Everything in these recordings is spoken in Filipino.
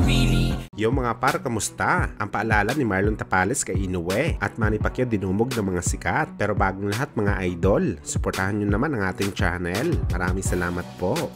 really. Yo mga par, kamusta? Ang paalala ni Marlon Tapales kay Inoue at Manny Pacquiao dinumog ng mga sikat. Pero bagong lahat mga idol, suportahan nyo naman ang ating channel. Maraming salamat po.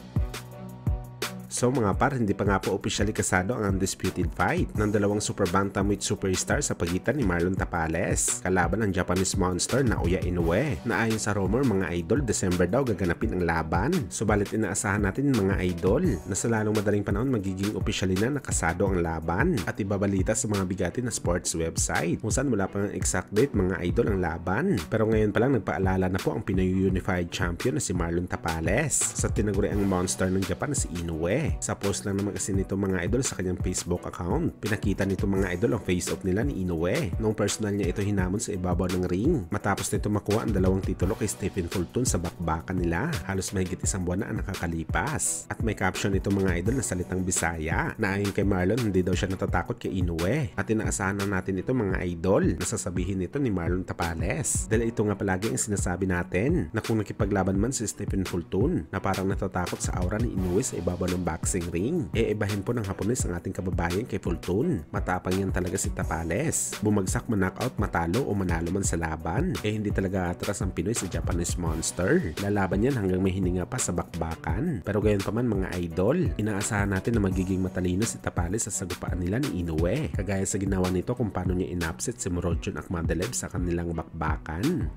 So mga par, hindi pa nga po officially kasado ang undisputed fight ng dalawang super bantamweight superstar sa pagitan ni Marlon Tapales kalaban ng Japanese monster na Naoya Inoue, na ayon sa rumor mga idol, December daw gaganapin ang laban. Subalit inaasahan natin mga idol na sa lalong madaling panahon magiging officially na nakasado ang laban at ibabalita sa mga bigati na sports website kung saan wala pang exact date mga idol ang laban. Pero ngayon pa lang nagpaalala na po ang Pinoy Unified Champion na si Marlon Tapales sa tinaguriang monster ng Japan na si Inoue. Sa post lang naman kasi nito mga idol sa kanyang Facebook account, pinakita nito mga idol ang face-off nila ni Inoue nung personal niya ito hinamon sa ibabaw ng ring matapos nito makuha ang dalawang titulo kay Stephen Fulton sa bakbakan nila. Halos mahigit isang buwan na ang nakakalipas at may caption nito mga idol na salitang Bisaya na ayon kay Marlon hindi daw siya natatakot kay Inoue at inaasahan na natin ito mga idol na sasabihin nito ni Marlon Tapales dahil ito nga palagi ang sinasabi natin na kung nakipaglaban man si Stephen Fulton na parang natatakot sa aura ni Inoue sa ibabaw ng boxing ring. Ibahin po ng Hapones ang ating kababayan kay Fulton. Matapang yan talaga si Tapales. Bumagsak man, knockout, matalo o manalo man sa laban, hindi talaga atras ang Pinoy sa Japanese monster. Lalaban yan hanggang may hininga pa sa bakbakan. Pero gayon pa man mga idol, inaasahan natin na magiging matalino si Tapales sa sagupaan nila ni Inoue. Kagaya sa ginawa nito kung paano niya inupset si Murodjon Akhmadaliev sa kanilang bakbakan.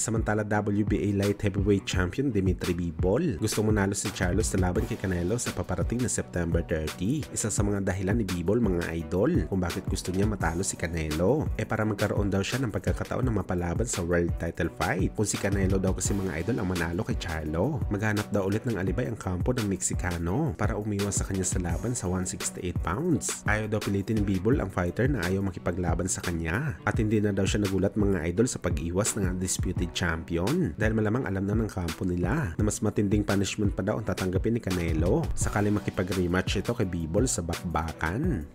Samantala WBA Light Heavyweight Champion Dimitri Bivol gusto manalo si Charlo sa laban kay Canelo sa paparating na September 30. Isa sa mga dahilan ni Bivol mga idol kung bakit gusto niya matalo si Canelo para magkaroon daw siya ng pagkakataon na mapalaban sa world title fight. Kung si Canelo daw kasi mga idol ang manalo kay Charlo, maghanap daw ulit ng alibay ang kampo ng Meksikano para umiwas sa kanya sa laban sa 168 pounds. Ayaw daw pilitin ni Bivol ang fighter na ayaw makipaglaban sa kanya at hindi na daw siya nagulat mga idol sa pag-iwas ng undisputed champion dahil malamang alam na ng kampo nila na mas matinding punishment pa daw ang tatanggapin ni Canelo sakali makipag-rematch ito kay Bivol sa bakbakan.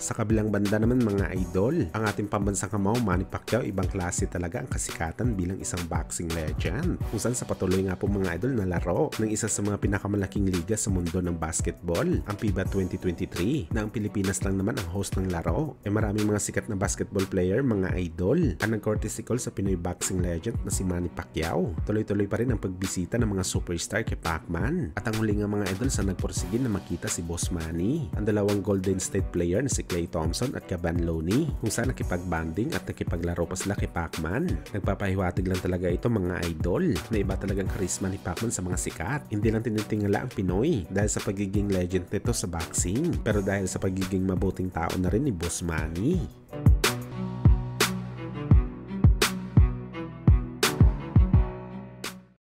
Sa kabilang banda naman mga idol, ang ating pambansang kamao Manny Pacquiao, ibang klase talaga ang kasikatan bilang isang boxing legend. Kung saan sa patuloy nga po mga idol na laro ng isa sa mga pinakamalaking liga sa mundo ng basketball, ang FIBA 2023, na ang Pilipinas lang naman ang host ng laro. Maraming mga sikat na basketball player mga idol ang nag-courtesy call sa Pinoy boxing legend na si Manny Pacquiao. Tuloy-tuloy pa rin ang pagbisita ng mga superstar kay Pacman. At ang huli nga mga idol sa nagporsige na makita si Boss Manny, ang dalawang Golden State player na si Klay Thompson at Kevin Looney, kung saan nakipag-banding at nakipaglaro pa sila kay Pacman. Nagpapahiwatig lang talaga ito mga idol na iba talagang karisma ni Pacman sa mga sikat. Hindi lang tinitingala ang Pinoy dahil sa pagiging legend nito sa boxing, pero dahil sa pagiging mabuting tao na rin ni Boss Manny.